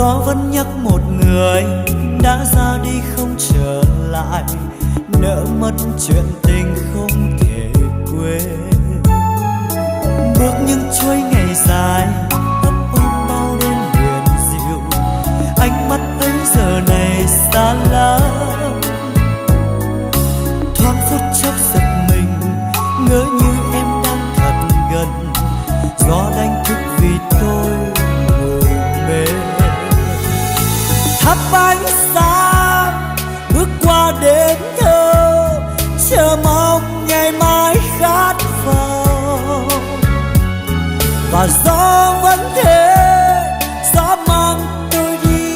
Gió vẫn nhắc một người đã ra đi không trở lại, nỡ mất chuyện tình không thể quên. Bước những chuỗi ngày dài ấp ôm bao đêm huyền diệu, ánh mắt ấy giờ này xa lắm. Thoáng phút chốc giật mình, ngỡ như em đang thật gần, gió đánh thức vì tôi ngủ mê. Thắp ánh sáng bước qua đêm thơ, chờ mong ngày mai khát vọng. Và gió vẫn thế, gió mang tôi đi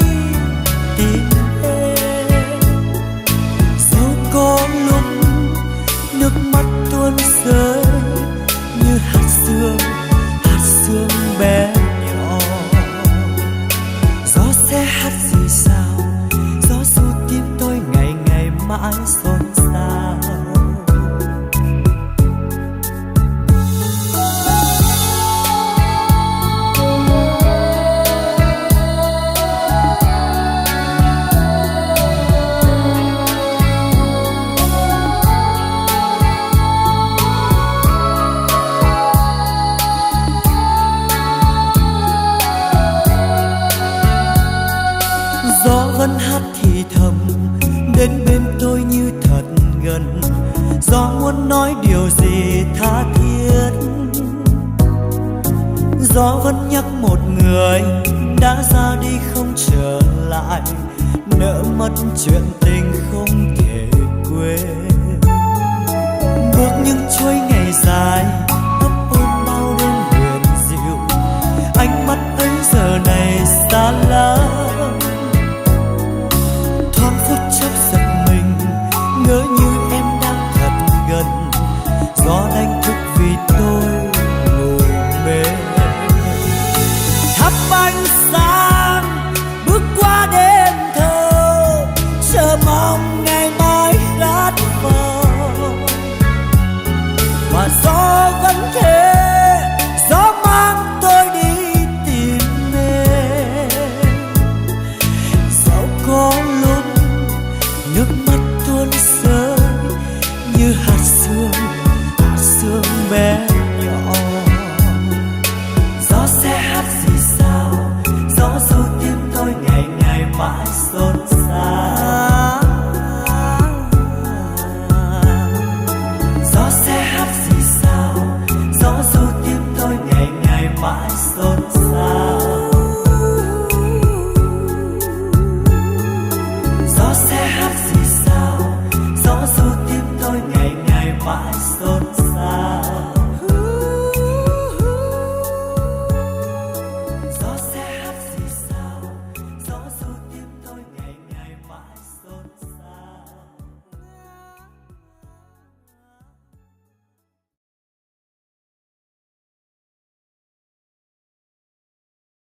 tìm em. Dẫu có lúc nước mắt tuôn rơi như hạt sương bé nhỏ. Gió sẽ hát gì sao, gió ru tim tôi ngày ngày mãi xôn xao. Gió vẫn hát thì thầm đến bên tôi như thật gần, gió muốn nói điều gì tha thiết. Gió vẫn nhắc một người đã ra đi không trở lại, nỡ mất chuyện tình không thể quên. Bước những chuỗi ngày dài ấp ôm bao đêm huyền diệu, ánh mắt ấy giờ này xa lắm. Thoáng phút chốc giật mình, ngỡ như em đang thật gần, gió đánh thức vì tôi ngủ mê. Thắp ánh sáng bước qua đêm thơ, chờ mong ngày mai khát vọng. Và gió vẫn thế, gió mang tôi đi tìm em. Dẫu có lúc nước mắt tuôn rơi như hạt sương bé nhỏ. Gió sẽ hát gì sao, gió ru tim tôi ngày ngày mãi xôn xao. Gió sẽ hát gì sao, gió ru tim tôi ngày ngày mãi xôn xao.